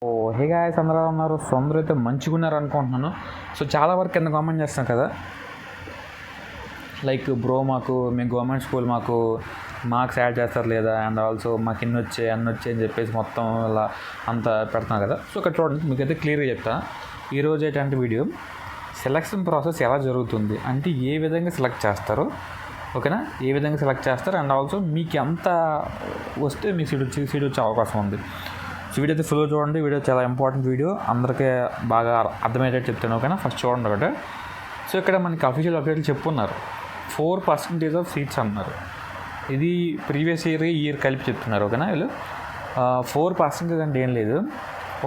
ఓ hey guys అందరూ ఉన్నారు. So అందరూ అయితే మంచిగా ఉన్నారు అనుకుంటున్నాను. సో చాలా వరకు కింద కామెంట్ చేస్తాం కదా, లైక్ బ్రో మీ గవర్నమెంట్ స్కూల్ మాకు మార్క్స్ యాడ్ చేస్తారు లేదా, అండ్ ఆల్సో మాకు అన్ని వచ్చాయి అని చెప్పేసి మొత్తం ఇలా అంతా పెడుతున్నాం కదా. సో ఇక్కడ చూడండి, మీకైతే క్లియర్గా చెప్తా. ఈరోజు ఏంటంటే వీడియో సెలక్షన్ ప్రాసెస్ ఎలా జరుగుతుంది అంటే ఏ విధంగా సెలెక్ట్ చేస్తారు, ఓకేనా, ఏ విధంగా సెలెక్ట్ చేస్తారు, అండ్ ఆల్సో మీకు ఎంత వస్తే మీకు సీట్ వచ్చే అవకాశం ఉంది. సో వీడియో అయితే ఫుల్ చూడండి. వీడియో చాలా ఇంపార్టెంట్ వీడియో, అందరికీ బాగా అర్థమయ్యేటట్టు చెప్తాను, ఓకేనా. ఫస్ట్ చూడండి ఒకటే. సో ఇక్కడ మనకి అఫీషియల్ అప్డేట్లు చెప్పున్నారు 4% ఆఫ్ సీట్స్ అన్నారు. ఇది ప్రీవియస్ ఇయర్ కలిపి చెప్తున్నారు, ఓకేనా. వీళ్ళు 4% అంటే ఏం లేదు.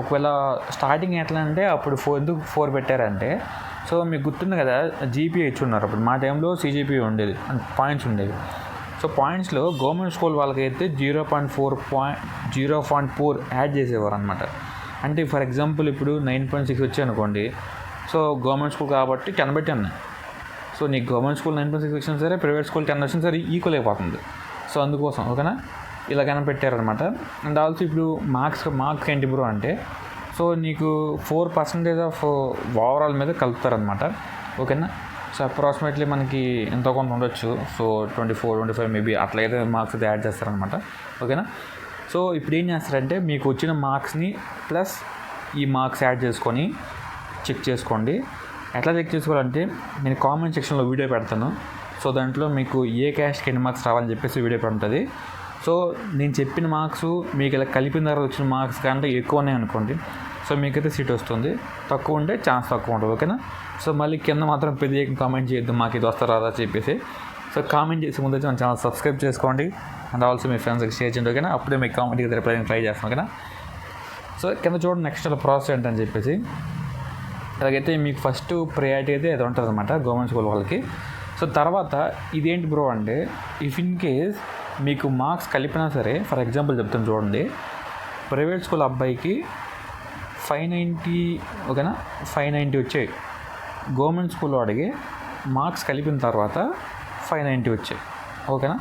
ఒకవేళ స్టార్టింగ్ ఎట్లా అంటే అప్పుడు ఎందుకు 4 పెట్టారంటే, సో మీకు గుర్తుంది కదా, జీపీఏ ఇచ్చున్నారు. అప్పుడు మా టైంలో CGPA ఉండేది, పాయింట్స్ ఉండేవి. సో పాయింట్స్లో గవర్నమెంట్ స్కూల్ వాళ్ళకైతే 0.4 యాడ్ చేసేవారు అనమాట. అంటే ఫర్ ఎగ్జాంపుల్ ఇప్పుడు 9.6 వచ్చాయి అనుకోండి, సో గవర్నమెంట్ స్కూల్ కాబట్టి 10 పెట్టాను. సో నీకు గవర్నమెంట్ స్కూల్ 9.6 వచ్చినా సరే, ప్రైవేట్ స్కూల్ 10 వచ్చినా సరే ఈక్వల్ అయిపోతుంది. సో అందుకోసం, ఓకేనా, ఇలాగైనా పెట్టారనమాట. అండ్ ఆల్సో ఇప్పుడు మార్క్స్ ఏంటి బ్రో అంటే, సో నీకు 4% ఆఫ్ ఓవరాల్ మీద కలుపుతారనమాట, ఓకేనా. సో అప్రాక్సిమేట్లీ మనకి ఎంతో కొంత ఉండొచ్చు. సో 24-25 మేబీ అట్లయితే మార్క్స్ అయితే యాడ్ చేస్తారనమాట, ఓకేనా. సో ఇప్పుడు ఏం చేస్తారంటే, మీకు వచ్చిన మార్క్స్ని ప్లస్ ఈ మార్క్స్ యాడ్ చేసుకొని చెక్ చేసుకోండి. ఎట్లా చెక్ చేసుకోవాలంటే, నేను కామెంట్ సెక్షన్లో వీడియో పెడతాను. సో దాంట్లో మీకు ఏ క్యాస్ట్కి ఎన్ని మార్క్స్ రావాలని చెప్పేసి వీడియో ఉంటుంది. సో నేను చెప్పిన మార్క్స్ మీకు ఇలా కలిపిన తర్వాత వచ్చిన మార్క్స్ కంటే ఎక్కువ ఉన్నాయి అనుకోండి, సో మీకైతే సీట్ వస్తుంది. తక్కువ ఉంటే ఛాన్స్ తక్కువ ఉంటుంది, ఓకేనా. సో మళ్ళీ కింద మాత్రం పెద్ద కామెంట్ చేయొద్దు మాకు ఇది వస్తారా రాదా చెప్పేసి. సో కామెంట్ చేసే ముందు మన ఛానల్ సబ్స్క్రైబ్ చేసుకోండి, అండ్ ఆల్సో మీ ఫ్రెండ్స్కి షేర్ చేయండి, ఓకేనా. అప్పుడే మీకు కామెంట్కి రిప్లై ట్రై చేస్తాను, ఓకేనా. సో కింద చూడండి నెక్స్ట్ ప్రాసెస్ ఏంటని చెప్పేసి. అలాగైతే మీకు ఫస్ట్ ప్రయారిటీ అయితే అది ఉంటుంది అనమాట గవర్నమెంట్ స్కూల్ వాళ్ళకి. సో తర్వాత ఇదేంటి బ్రో అంటే, ఇఫ్ ఇన్ కేస్ మీకు మార్క్స్ కలిపినా సరే, ఫర్ ఎగ్జాంపుల్ చెప్తాను చూడండి, ప్రైవేట్ స్కూల్ అబ్బాయికి 590, ఓకేనా, 590 వచ్చాయి. గవర్నమెంట్ స్కూల్లో అడిగి మార్క్స్ కలిపిన తర్వాత 590 వచ్చాయి, ఓకేనా.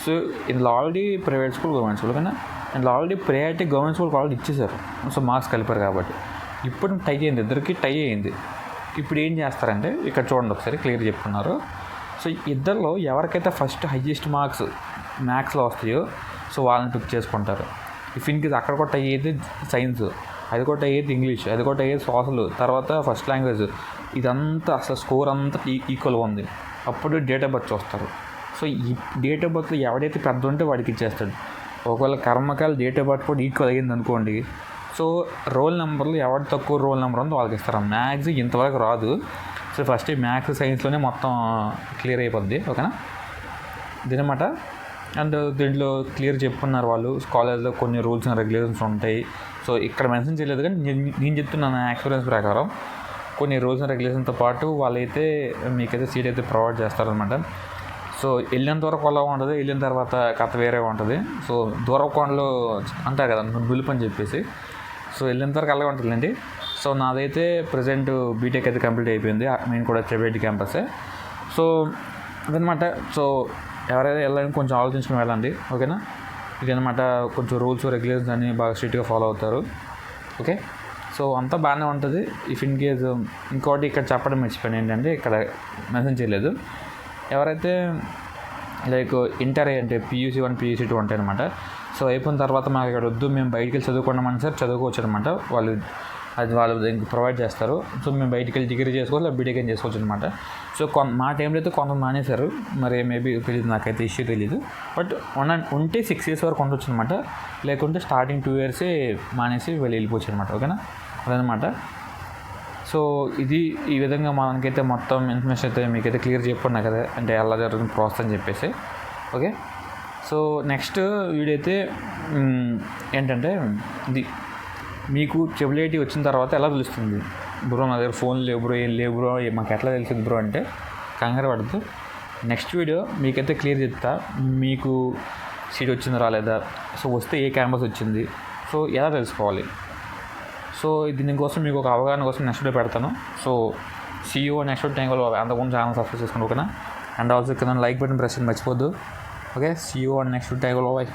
సో ఇందులో already private school government school, ఓకేనా. ఇందులో ఆల్రెడీ ప్రయారిటీ గవర్నమెంట్ స్కూల్కి ఆల్రెడీ ఇచ్చేసారు. సో మార్క్స్ కలిపారు కాబట్టి ఇప్పుడు టై అయింది, ఇద్దరికి టై అయింది. ఇప్పుడు ఏం చేస్తారంటే, ఇక్కడ చూడండి ఒకసారి క్లియర్ చెప్తున్నారు. సో ఇద్దరిలో ఎవరికైతే ఫస్ట్ హైయెస్ట్ మార్క్స్ మ్యాథ్స్లో వస్తాయో సో వాళ్ళని పిక్ చేసుకుంటారు. ఇఫ్ ఇన్ కేస్ అక్కడ కూడా అయ్యేది సైన్స్, అది కూడా అయ్యేది ఇంగ్లీష్, అది కూడా అయ్యేది సోషల్, తర్వాత ఫస్ట్ లాంగ్వేజ్, ఇదంతా అసలు స్కోర్ అంతా ఈక్వల్గా ఉంది. అప్పుడు డేట్ ఆఫ్ బర్త్ చూస్తారు. సో ఈ డేట్ ఆఫ్ బర్త్లో ఎవడైతే పెద్ద ఉంటే వాడికి ఇచ్చేస్తాడు. ఒకవేళ కర్మకాయలు డేట్ ఆఫ్ బర్త్ కూడా ఈక్వల్ అయ్యింది అనుకోండి, సో రోల్ నెంబర్లు ఎవరి తక్కువ రోల్ నెంబర్ ఉందో వాళ్ళకి ఇస్తారు. మ్యాథ్స్ ఇంతవరకు రాదు. సో ఫస్ట్ మ్యాథ్స్ సైన్స్లోనే మొత్తం క్లియర్ అయిపోద్ది, ఓకేనా, ఇదనమాట. అండ్ దీంట్లో క్లియర్ చెప్పుకున్నారు వాళ్ళు, కాలేజ్లో కొన్ని రూల్స్ అండ్ రెగ్యులేషన్స్ ఉంటాయి. సో ఇక్కడ మెన్షన్ చేయలేదు, కానీ నేను చెప్తున్నాను ఎక్స్పీరియన్స్ ప్రకారం కొన్ని రూల్స్ అండ్ రెగ్యులేషన్తో పాటు వాళ్ళైతే మీకైతే సీట్ అయితే ప్రొవైడ్ చేస్తారనమాట. సో వెళ్ళినంత వరకు అలా ఉంటుంది, వెళ్ళిన తర్వాత కథ వేరే ఉంటుంది. సో దూరకొండలో అంటారు కదా నులుపు అని చెప్పేసి, సో వెళ్ళినంత వరకు అలాగే ఉంటుందండి. సో నాదైతే ప్రజెంట్ బీటెక్ అయితే కంప్లీట్ అయిపోయింది, నేను కూడా చెబేటి క్యాంపసే. సో అదనమాట. సో ఎవరైనా వెళ్ళాలని కొంచెం ఆలోచించుకుని వెళ్ళండి, ఓకేనా. ఇదనమాట, కొంచెం రూల్స్ రెగ్యులేషన్స్ అన్నీ బాగా స్ట్రిక్ట్గా ఫాలో అవుతారు, ఓకే. సో అంతా బాగానే ఉంటుంది. ఇఫ్ ఇన్ కేస్ ఇంకోటి ఇక్కడ చెప్పడం మర్చిపోయాను ఏంటంటే, ఇక్కడ మెన్షన్ చేయలేదు, ఎవరైతే లైక్ ఇంటర్ అంటే PUC 1 PUC 2 ఉంటాయి అనమాట. సో అయిపోయిన తర్వాత మాకు ఇక్కడ వద్దు, మేము బయటికి వెళ్ళి చదువుకున్నామని సార్ చదువుకోవచ్చు అనమాట. వాళ్ళు దీనికి ప్రొవైడ్ చేస్తారు. సో మేము బయటికి వెళ్ళి డిగ్రీ చేసుకోవచ్చు, బీటెక్ ఏం చేసుకోవచ్చు అనమాట. సో మా టైంలో అయితే కొంత మానేశారు, మరి మేబీ తెలియదు, నాకైతే ఇష్యూ తెలీదు. బట్ ఉంటే 6 years వరకు ఉండొచ్చు అనమాట, లేకుంటే స్టార్టింగ్ 2 years మానేసి వెళ్ళిపోవచ్చు అనమాట, ఓకేనా. అదనమాట. సో ఇది ఈ విధంగా మనకైతే మొత్తం ఇన్ఫర్మేషన్ అయితే మీకైతే క్లియర్ చెప్పుకున్నా కదా, అంటే ఎలా జరుగుతుంది ప్రాసెస్ అని చెప్పేసి, ఓకే. సో నెక్స్ట్ వీడియో అయితే ఏంటంటే, ఇది మీకు చెబులేటి వచ్చిన తర్వాత ఎలా తెలుస్తుంది బ్రో, నా దగ్గర ఫోన్ లేవు బ్రో, ఏం లేవు బ్రో, మాకు ఎట్లా తెలిసింది బ్రో అంటే కంగారు పడద్దు. నెక్స్ట్ వీడియో మీకైతే క్లియర్ చెప్తా, మీకు సీట్ వచ్చింది రాలేదా, సో వస్తే ఏ క్యాంపస్ వచ్చింది, సో ఎలా తెలుసుకోవాలి. సో దీనికోసం మీకు ఒక అవగాహన కోసం నెక్స్ట్ వీడియో పెడతాను. సో CEO నెక్స్ట్ టైం అంతకుముందు ఛానల్ సబ్స్క్రైబ్ చేసుకోండి, ఓకేనా. అండ్ ఆల్సో కింద లైక్ బటన్ ప్రెస్ మర్చిపోద్దు, okay. CEO next time bye.